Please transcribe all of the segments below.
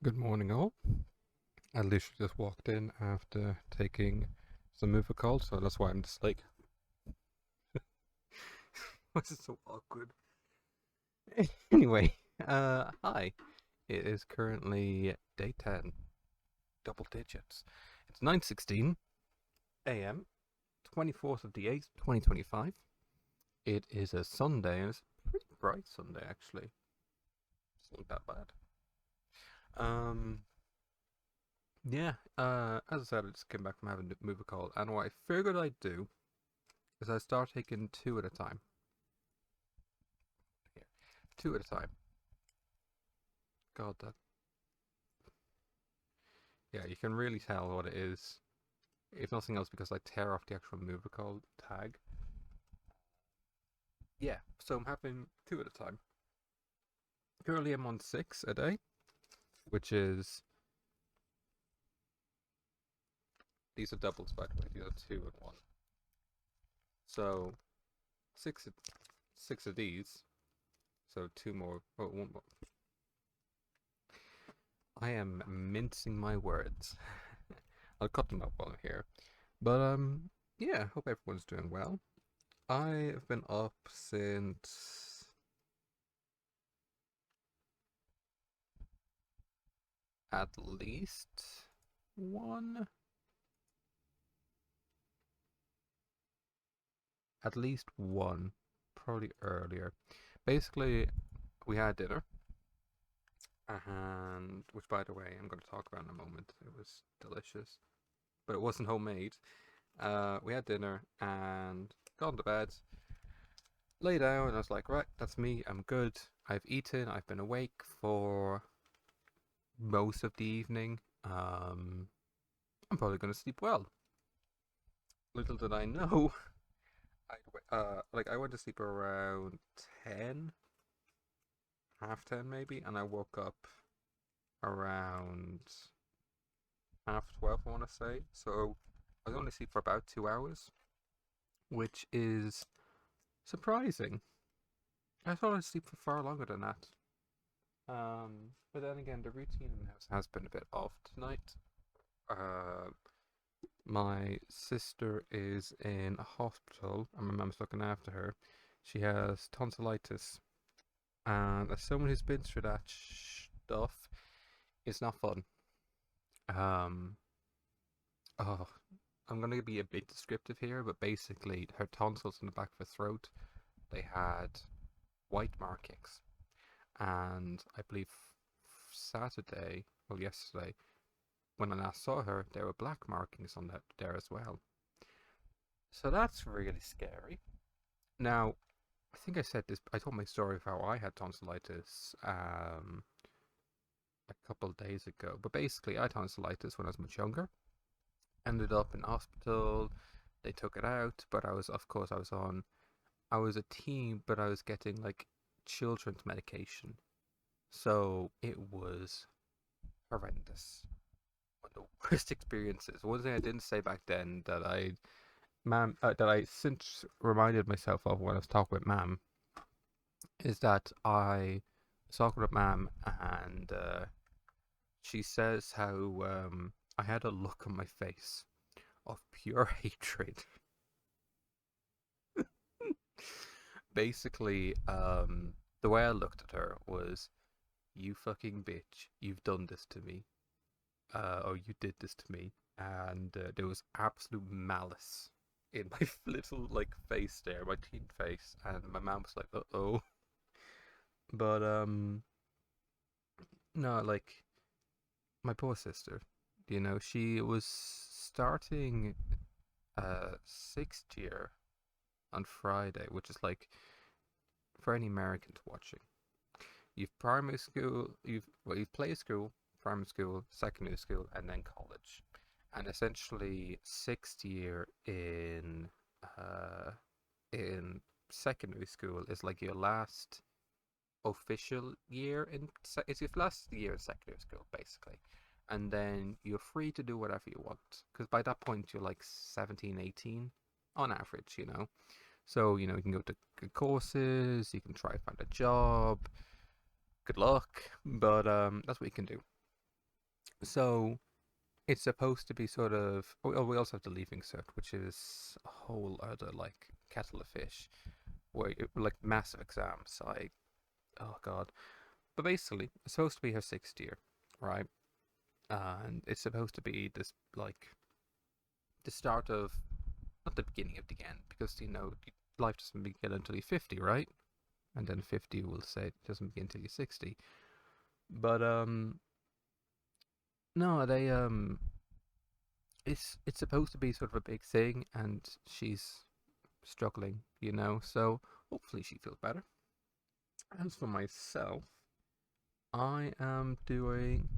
Good morning, all. I literally just walked in after taking some Movicol, so that's why I'm just like, this is so awkward. Anyway, hi. It is currently day 10, double digits. It's 9:16 a.m., 24th of the 8th, 2025. It is a Sunday, and it's a pretty bright Sunday, actually. It's not that bad. Um, yeah, as I said, I just came back from having a Movicol, and what I figured I'd do is I start taking two at a time. Here. Two at a time. God, that yeah, you can really tell what it is. If nothing else, because I tear off the actual Movicol tag. Yeah, so I'm having two at a time. Currently, I'm on six a day, which is these are doubles by the way. These are two and one. So six, six of these. So two more. Oh, one more. I am mincing my words. I'll cut them up while I'm here. But yeah. Hope everyone's doing well. I've been up since at least one, at least one, probably earlier. Basically, we had dinner, and which, by the way, I'm going to talk about in a moment. It was delicious, but it wasn't homemade. We had dinner and gone to bed, lay down, and I was like, right, that's me. I'm good. I've eaten. I've been awake for most of the evening. I'm probably going to sleep well. Little did I know, I went to sleep around 10, half 10 maybe, and I woke up around half 12, I want to say. So I was only asleep for about 2 hours, which is surprising. I thought I'd sleep for far longer than that. But then again, the routine in the house has been a bit off tonight. Uh, my sister is in a hospital, and my mum's looking after her. She has tonsillitis, and as someone who's been through that stuff, it's not fun. Um, oh, I'm gonna be a bit descriptive here, but basically, her tonsils in the back of her throat, they had white markings, and I believe Saturday, well, yesterday, when I last saw her, there were black markings on that there as well. So that's really scary. Now, I think I said this. I told my story of how I had tonsillitis a couple of days ago. But basically, I had tonsillitis when I was much younger. Ended up in hospital. They took it out, but I was, of course, I was a teen, but I was getting like children's medication. So it was horrendous. One of the worst experiences. One thing I didn't say back then that I since reminded myself of when I was talking with Mam is that I was talking with Mam and she says how I had a look on my face of pure hatred. Basically, the way I looked at her was, "You fucking bitch! You've done this to me, or you did this to me," and there was absolute malice in my little like face there, my teen face, and my mom was like, "Uh oh," but no, like my poor sister, she was starting sixth year on Friday, which is like for any Americans watching. You've primary school, you've play school, primary school, secondary school, and then college. And essentially, sixth year uh, in secondary school is like your last official year it's your last year in secondary school basically, and then you're free to do whatever you want because by that point you're like 17, 18 on average, so you can go to good courses, you can try to find a job, good luck, but that's what you can do. So it's supposed to be sort of. Oh, we also have the leaving cert, which is a whole other like kettle of fish, where like massive exams. Like, oh god. But basically, it's supposed to be her sixth year, right? And it's supposed to be this like the start of not the beginning of the end, because life doesn't begin until you're 50, right? And then 50 will say it doesn't begin until you're 60. But no, they it's supposed to be sort of a big thing, and she's struggling, So hopefully she feels better. As for myself, I am doing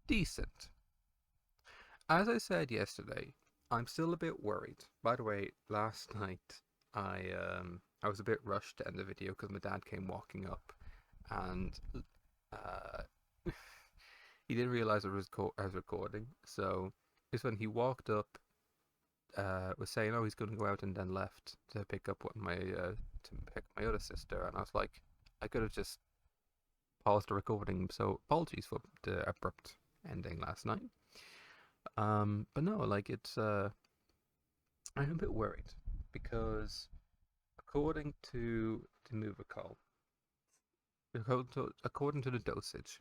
decent. As I said yesterday, I'm still a bit worried. By the way, last night I was a bit rushed to end the video because my dad came walking up, and uh he didn't realize I was recording. So it's when he walked up, was saying, "Oh, he's going to go out," and then left to pick up my other sister, and I was like, I could have just paused the recording. So apologies for the abrupt ending last night. But no, like I'm a bit worried because according to the Movicol, according to the dosage,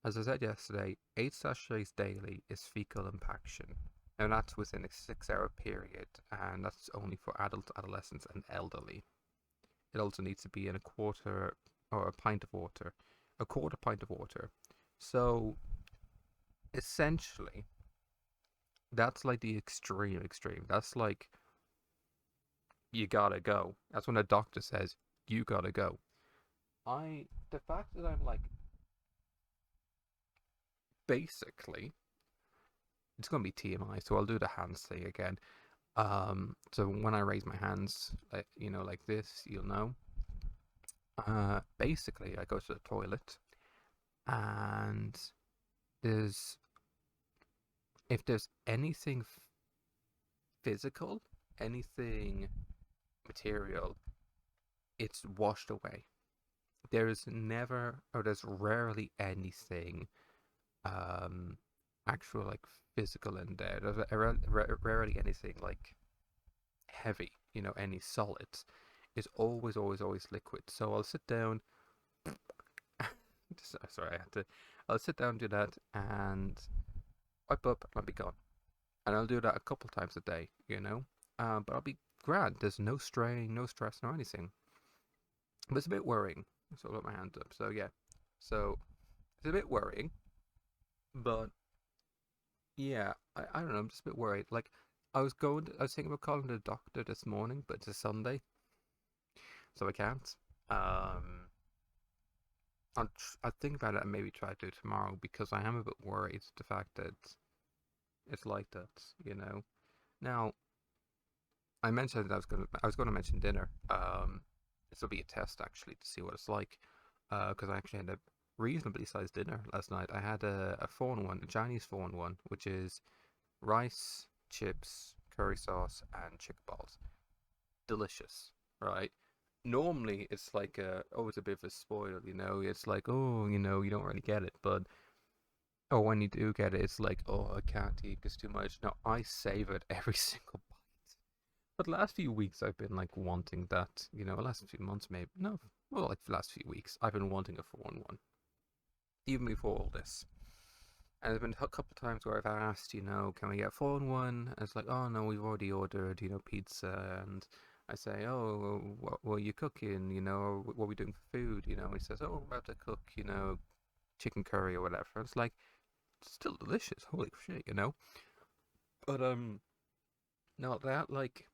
as I said yesterday, 8 sachets daily is fecal impaction. Now that's within a 6 hour period, and that's only for adults, adolescents, and elderly. It also needs to be in a quarter or a pint of water, a quarter pint of water. So essentially, that's like the extreme. That's like you gotta go. That's when a doctor says you gotta go. The fact that I'm like basically, it's gonna be TMI, so I'll do the hands thing again. So when I raise my hands, like like this, you'll know. Basically, I go to the toilet, and there's if there's anything physical, anything material, it's washed away. There's never, or there's rarely anything, um, actual like physical in there. There's rarely anything like heavy, any solids. It's always liquid. So I'll sit down. Sorry, I had to. I'll sit down, do that, and wipe up, and I'll be gone. And I'll do that a couple times a day. But I'll be grand. There's no strain, no stress, no anything. But it's a bit worrying. So I'll put my hand up. So yeah. So it's a bit worrying. But yeah, I don't know. I'm just a bit worried. Like I was thinking about calling the doctor this morning, but it's a Sunday, so I can't. Um, I'll think about it and maybe try to do it tomorrow because I am a bit worried the fact that it's like that. Now I mentioned I was going to mention dinner. This will be a test actually to see what it's like. Because I actually had a reasonably sized dinner last night. I had a 4-in-1, a Chinese 4-in-1, which is rice, chips, curry sauce, and chicken balls. Delicious, right? Normally, it's like always a bit of a spoil. It's like, oh, you don't really get it, but oh, when you do get it, it's like, oh, I can't eat this too much. No, I save it every single bite. But the last few weeks, I've been like wanting that. Last few months, maybe no, well, like the last few weeks, I've been wanting a 4-in-1, even before all this. And there's been a couple of times where I've asked, can we get 4-in-1? And it's like, oh no, we've already ordered, pizza. And I say, oh, what were you cooking? Or what are we doing for food? He says, oh, we're about to cook, chicken curry or whatever. And it's like, it's still delicious. Holy shit. But no, that like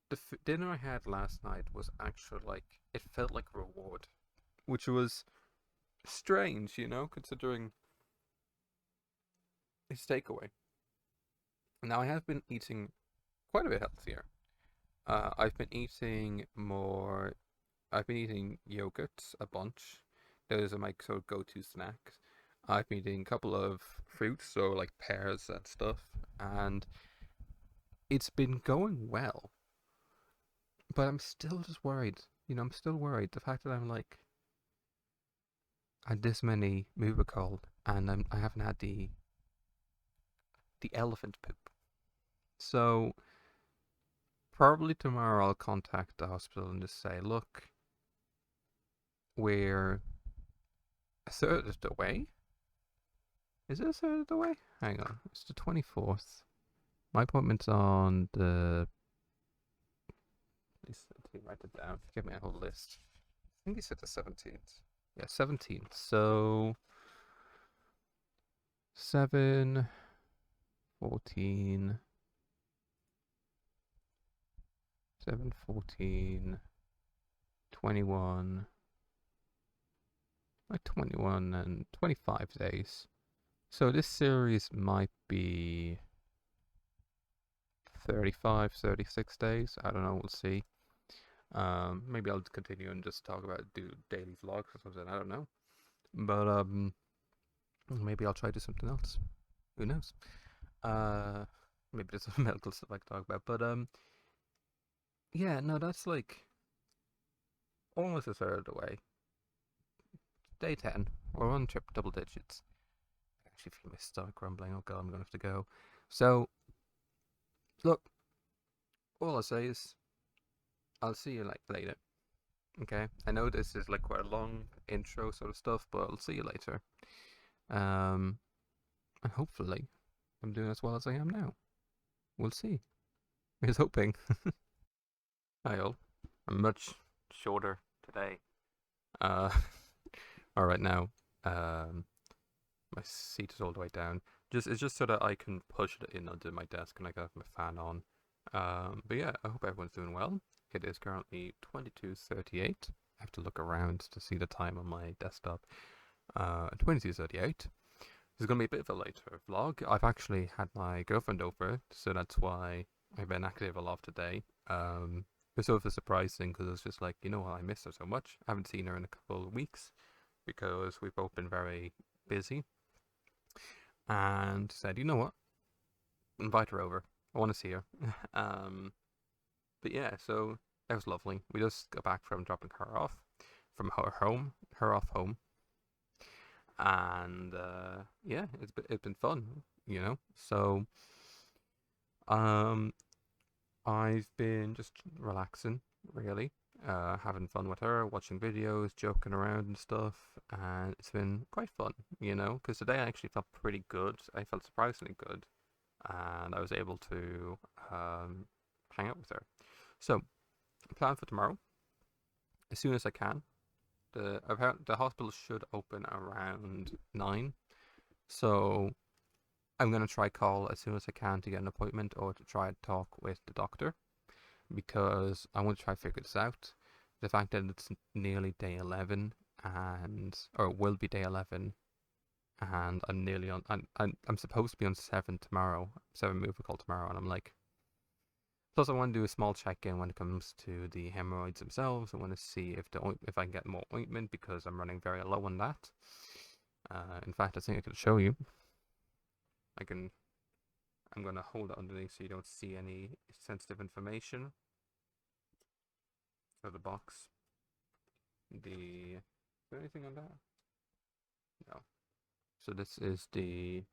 the dinner I had last night was actually like it felt like a reward, which was strange, considering it's takeaway. Now I have been eating quite a bit healthier. I've been eating more. I've been eating yogurts a bunch. Those are my sort of go-to snacks. I've been eating a couple of fruits, so like pears and stuff, and it's been going well. But I'm still just worried. I'm still worried. The fact that I'm like, I had this many Movicol, and I haven't had the elephant poop. So probably tomorrow I'll contact the hospital and just say, look, we're a third of the way. Is it a third of the way? Hang on, it's the 24th. My appointment's on the. Please write it down. Give me a whole list. I think he said the 17th. Yeah, 17th. So 7, 14, 7, 14, 21, like 21 and 25 days. So this series might be 35, 36 days. I don't know, we'll see. Maybe I'll continue and just do daily vlogs or something, I don't know. But maybe I'll try to do something else. Who knows? Maybe there's some medical stuff I can talk about. But yeah, no, that's like almost a third of the way. Day 10. We're on double digits. I actually feel my stomach grumbling. Oh god, I'm gonna have to go. So, look, all I say is, I'll see you later. Okay? I know this is like quite a long intro sort of stuff, but I'll see you later. And hopefully, I'm doing as well as I am now. We'll see. Here's hoping. Hi all. I'm much shorter today. All right now. My seat is all the way down. It's just so that I can push it in under my desk and I can have my fan on. But yeah, I hope everyone's doing well. It is currently 22:38. I have to look around to see the time on my desktop. 22:38. This is gonna be a bit of a later vlog. I've actually had my girlfriend over, so that's why I've been active a lot today. It's sort of surprising because it's just like, you know what, I miss her so much. I haven't seen her in a couple of weeks because we've both been very busy. And said, you know what, invite her over. I want to see her. But yeah, so that was lovely. We just got back from dropping her off from her off home, and yeah, it's been fun, you know. So I've been just relaxing, really, having fun with her, watching videos, joking around and stuff, and it's been quite fun, you know. Because today I actually felt pretty good. I felt surprisingly good, and I was able to hang out with her. So, plan for tomorrow, as soon as I can. The hospital should open around 9, so I'm gonna try call as soon as I can to get an appointment or to try and talk with the doctor because I want to try to figure this out. The fact that it's nearly day 11 or will be day 11, and I'm nearly on. I'm supposed to be on 7 tomorrow, 7 Movicol tomorrow, and I'm like. Plus, I want to do a small check-in when it comes to the hemorrhoids themselves. I want to see if I can get more ointment because I'm running very low on that. In fact, I think I could show you. I'm gonna hold it underneath so you don't see any sensitive information. So the box. Is there anything on that? No. So this is the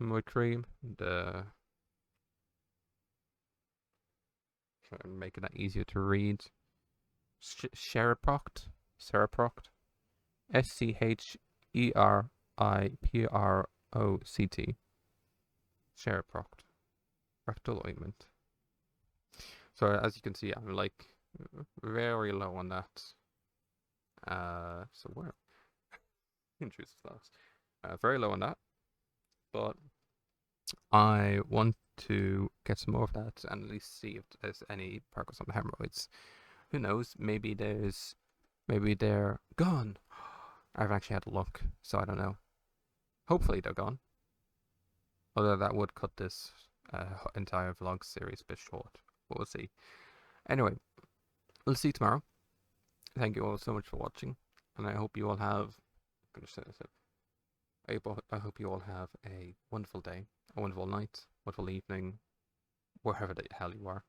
hemorrhoid cream. Try and make that easier to read. Scheriproct. SCHERIPROCT. Scheriproct. Rectal ointment. So as you can see, I'm like very low on that. So where? Intrusive thoughts. Very low on that. But I want to get some more of that and at least see if there's any progress on the hemorrhoids. Who knows? Maybe they're gone. I've actually had a look, so I don't know. Hopefully they're gone. Although that would cut this entire vlog series a bit short. But we'll see. Anyway, we'll see you tomorrow. Thank you all so much for watching, and I hope you all have. I hope you all have a wonderful day, a wonderful night, wonderful evening, wherever the hell you are.